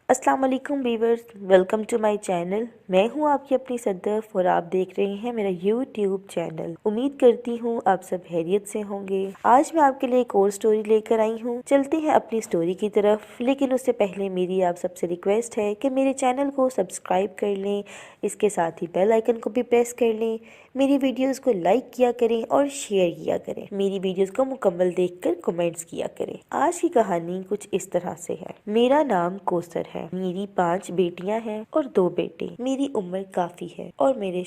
अस्सलाम वालेकुम viewers, welcome to my channel. मैं हूं आपकी अपनी सद्दफ और आप देख रहे हैं मेरा यूट्यूब चैनल। उम्मीद करती हूं आप सब खैरियत से होंगे। आज मैं आपके लिए एक और स्टोरी लेकर आई हूं। चलते हैं अपनी स्टोरी की तरफ, लेकिन उससे पहले मेरी आप सबसे रिक्वेस्ट है कि मेरे चैनल को सब्सक्राइब कर लें, इसके साथ ही बेल आइकन को भी प्रेस कर लें, मेरी वीडियोस को लाइक किया करें और शेयर किया करें, मेरी वीडियोस को मुकम्मल देखकर कमेंट्स किया करें। आज की कहानी कुछ इस तरह से है। मेरा नाम कौसर है, मेरी 5 बेटियां हैं और 2 बेटे। मेरी उम्र काफी है और मेरे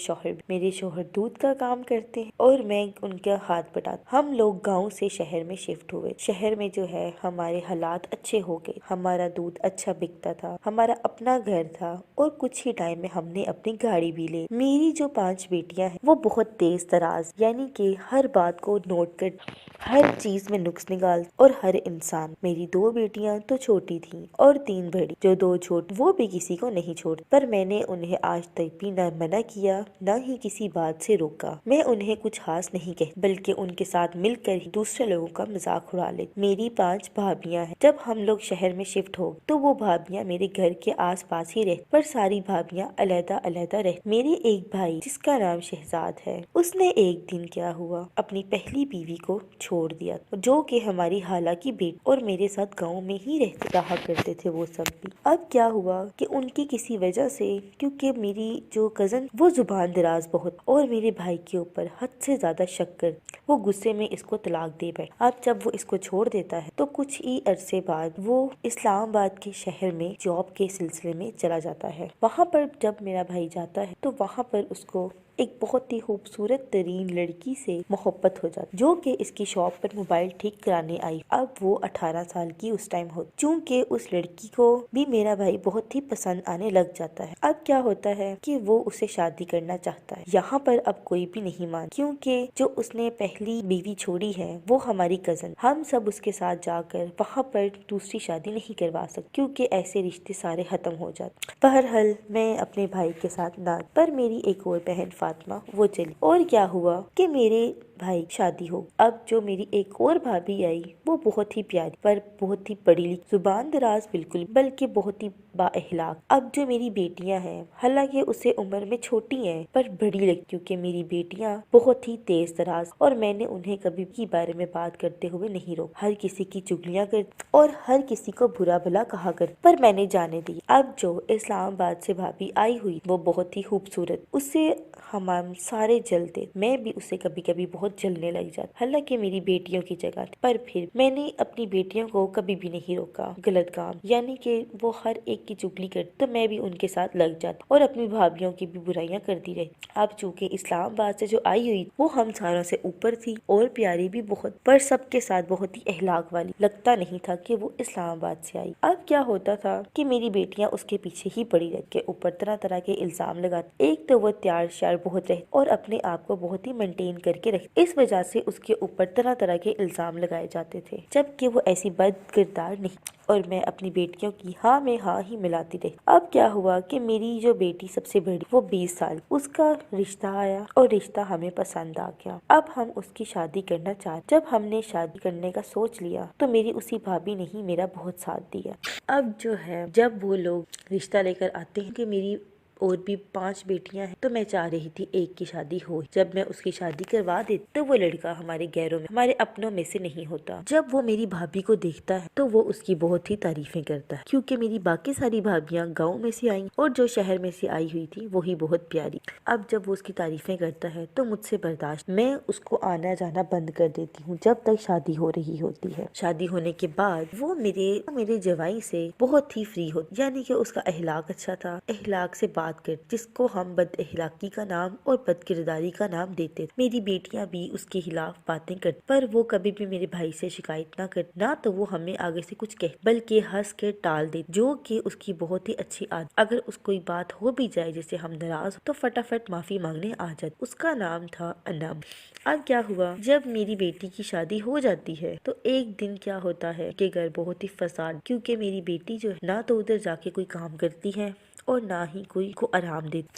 शौहर दूध का काम करते हैं और मैं उनका हाथ बटाता। हम लोग गांव से शहर में शिफ्ट हुए। शहर में जो है हमारे हालात अच्छे हो गए, हमारा दूध अच्छा बिकता था, हमारा अपना घर था और कुछ ही टाइम में हमने अपनी गाड़ी भी ली। मेरी जो 5 बेटियां हैं वो बहुत तेज तराज, यानी कि हर बात को नोट कर हर चीज में नुक्स निकाल और हर इंसान। मेरी 2 बेटियां तो छोटी थी और 3 बड़ी। जो 2 छोटी वो भी किसी को नहीं छोड़, पर मैंने उन्हें आज तक भी न मना किया न ही किसी बात से रोका। मैं उन्हें कुछ खास नहीं कहती, बल्कि उनके साथ मिलकर ही दूसरे लोगों का मजाक उड़ा ले। मेरी 5 भाभियां हैं। जब हम लोग शहर में शिफ्ट हो तो वो भाभियां मेरे घर के आस पास ही रहती, पर सारी भाभियां अलग अलग रहती। मेरे एक भाई जिसका नाम शहजाद है, उसने एक दिन क्या हुआ, अपनी पहली बीवी को छोड़ दिया, जो कि हमारी हाला की बेटी और मेरे साथ गांव में ही रहा करते थे वो सब भी। अब क्या हुआ कि उनकी किसी वजह से, क्योंकि मेरी जो कजन वो जुबान दराज बहुत और मेरे भाई के ऊपर हद से ज्यादा शक कर, वो गुस्से में इसको तलाक दे बैठ। अब जब वो इसको छोड़ देता है तो कुछ ही अरसे बाद वो इस्लामाबाद के शहर में जॉब के सिलसिले में चला जाता है। वहाँ पर जब मेरा भाई जाता है तो वहाँ पर उसको एक बहुत ही खूबसूरत तरीन लड़की से मोहब्बत हो जाती, जो कि इसकी शॉप पर मोबाइल ठीक कराने आई। अब वो 18 साल की उस टाइम हो, चूँकि उस लड़की को भी मेरा भाई बहुत ही पसंद आने लग जाता है। अब क्या होता है कि वो उसे शादी करना चाहता है। यहाँ पर अब कोई भी नहीं मान, क्योंकि जो उसने पहली बीवी छोड़ी है वो हमारी कजन। हम सब उसके साथ जाकर वहाँ पर दूसरी शादी नहीं करवा सकते, क्योंकि ऐसे रिश्ते सारे खत्म हो जाते। बहरहाल मैं अपने भाई के साथ ना, पर मेरी एक और बहन फातिमा वो चली। और क्या हुआ कि मेरे भाई शादी हो। अब जो मेरी एक और भाभी आई वो बहुत ही प्यारी पर बहुत ही पढ़ी लिखी, जुबान दराज बिल्कुल, बल्कि बहुत ही बाअखलाक। अब जो मेरी बेटियां हैं, हालांकि उसे उम्र में छोटी हैं पर बड़ी लगती, क्योंकि मेरी बेटियां बहुत ही तेज तराज और मैंने उन्हें कभी के बारे में बात करते हुए नहीं रोका। हर किसी की चुगलियां कर और हर किसी को बुरा भला कहा कर, पर मैंने जाने दी। अब जो इस्लामाबाद से भाभी आई हुई वो बहुत ही खूबसूरत, उससे हम सारे जलते, मैं भी उसे कभी कभी बहुत जलने लग जाती, हालांकि मेरी बेटियों की जगह थी। पर फिर मैंने अपनी बेटियों को कभी भी नहीं रोका गलत काम, यानी कि वो हर एक की चुगली करती तो मैं भी उनके साथ लग जाती और अपनी भाभीियों की भी बुराइयां करती रही। अब चूंकि इस्लामाबाद से जो आई हुई वो हम सारों से ऊपर थी और प्यारी भी बहुत, पर सबके साथ बहुत ही अहलाक वाली, लगता नहीं था कि वो इस्लामाबाद से आई। अब क्या होता था कि मेरी बेटियां उसके पीछे ही पड़ी रहती, के ऊपर तरह तरह के इल्जाम लगाती। एक तो वो तैयार श्यार बहुत रहे और अपने आप को बहुत ही मेंटेन करके रखती, इस वजह से उसके ऊपर तरह तरह के इल्जाम लगाए जाते थे, जबकि वो ऐसी बद किरदार नहीं। और मैं अपनी बेटियों की हाँ में हाँ ही मिलाती रही। अब क्या हुआ कि मेरी जो बेटी सबसे बड़ी वो 20 साल, उसका रिश्ता आया और रिश्ता हमें पसंद आ गया। अब हम उसकी शादी करना चाहते। जब हमने शादी करने का सोच लिया तो मेरी उसी भाभी ने ही मेरा बहुत साथ दिया। अब जो है जब वो लोग रिश्ता लेकर आते हैं कि मेरी और भी 5 बेटियां हैं, तो मैं चाह रही थी एक की शादी हो। जब मैं उसकी शादी करवा देती तो वो लड़का हमारे गैरों में, हमारे अपनों में से नहीं होता। जब वो मेरी भाभी को देखता है तो वो उसकी बहुत ही तारीफें करता है, क्योंकि मेरी बाकी सारी भाभियां गाँव में से आई और जो शहर में से आई हुई थी वो ही बहुत प्यारी। अब जब वो उसकी तारीफें करता है तो मुझसे बर्दाश्त, मैं उसको आना जाना बंद कर देती हूँ जब तक शादी हो रही होती है। शादी होने के बाद वो मेरे जवाई से बहुत ही फ्री हो, यानी कि उसका अहलाक अच्छा था, अहलाक से बात कर, जिसको हम बद अखलाकी का नाम और बद किरदारी का नाम देते। मेरी बेटियां भी उसके खिलाफ बातें करती, पर वो कभी भी मेरे भाई से शिकायत ना कर, ना तो वो हमें आगे से कुछ कह, बल्कि हंस के टाल दे, जो कि उसकी बहुत ही अच्छी आदत। अगर उसको कोई बात हो भी जाए जिससे हम नाराज तो फटाफट माफी मांगने आ जाते। उसका नाम था अनम। अब क्या हुआ, जब मेरी बेटी की शादी हो जाती है तो एक दिन क्या होता है कि घर बहुत ही फसाद, क्योंकि मेरी बेटी जो है ना तो उधर जाके कोई काम करती है और ना ही कोई को आराम देती,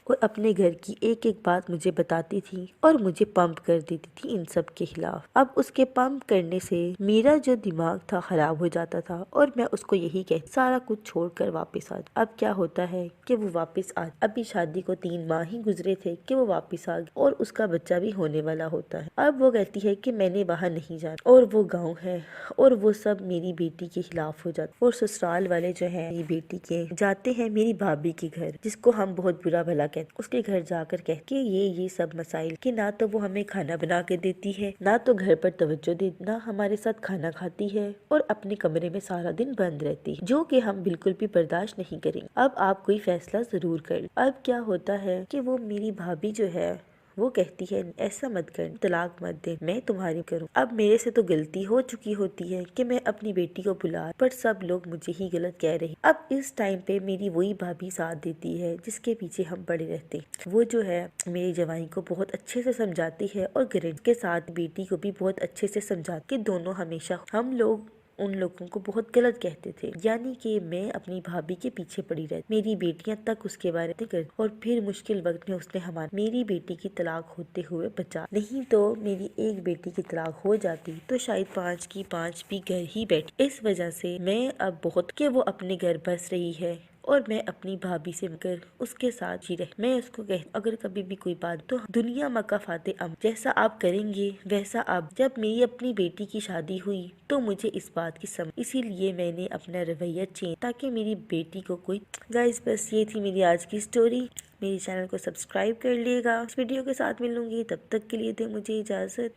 और अपने घर की एक एक बात मुझे बताती थी और मुझे पंप कर देती थी इन सब के खिलाफ। अब उसके पंप करने से मेरा जो दिमाग था खराब हो जाता था और मैं उसको यही कहती सारा कुछ छोड़कर वापस आ। अब क्या होता है कि वो वापस आ, अभी शादी को 3 माह ही गुजरे थे कि वो वापस आ गई और उसका बच्चा भी होने वाला होता है। अब वो कहती है कि मैंने वहाँ नहीं जाना और वो गाँव है और वो सब मेरी बेटी के खिलाफ हो जाता। और ससुराल वाले जो है मेरी बेटी के जाते हैं मेरी भाभी के घर, जिसको हम बहुत बुरा भला कहते, उसके घर जाकर कहते कि ये सब मसाइल कि ना तो वो हमें खाना बना के देती है, ना तो घर पर तवज्जो दे, ना हमारे साथ खाना खाती है और अपने कमरे में सारा दिन बंद रहती है, जो कि हम बिल्कुल भी बर्दाश्त नहीं करेंगे। अब आप कोई फैसला जरूर कर। अब क्या होता है कि वो मेरी भाभी जो है वो कहती है ऐसा मत कर, तलाक मत दे, मैं तुम्हारी करूं। अब मेरे से तो गलती हो चुकी होती है कि मैं अपनी बेटी को बुला, पर सब लोग मुझे ही गलत कह रहे। अब इस टाइम पे मेरी वही भाभी साथ देती है जिसके पीछे हम पड़े रहते। वो जो है मेरी जवाई को बहुत अच्छे से समझाती है और गारंटी के साथ बेटी को भी बहुत अच्छे से समझाती, दोनों हमेशा हम लोग उन लोगों को बहुत गलत कहते थे, यानी कि मैं अपनी भाभी के पीछे पड़ी रहती, मेरी बेटियां तक उसके बारे में कर, और फिर मुश्किल वक्त में उसने मेरी बेटी की तलाक होते हुए बचा। नहीं तो मेरी एक बेटी की तलाक हो जाती तो शायद 5 की 5 भी घर ही बैठी। इस वजह से मैं अब बहुत कि वो अपने घर बस रही है और मैं अपनी भाभी से मिलकर उसके साथ ही रह। मैं उसको अगर कभी भी कोई बात तो दुनिया मक्का फाते अम, जैसा आप करेंगे वैसा आप। जब मेरी अपनी बेटी की शादी हुई तो मुझे इस बात की समझ, इसीलिए मैंने अपना रवैया चेंज ताकि मेरी बेटी को कोई। गाइस बस ये थी मेरी आज की स्टोरी। मेरे चैनल को सब्सक्राइब कर लिएगा। इस वीडियो के साथ मिलूंगी, तब तक के लिए दे मुझे इजाजत।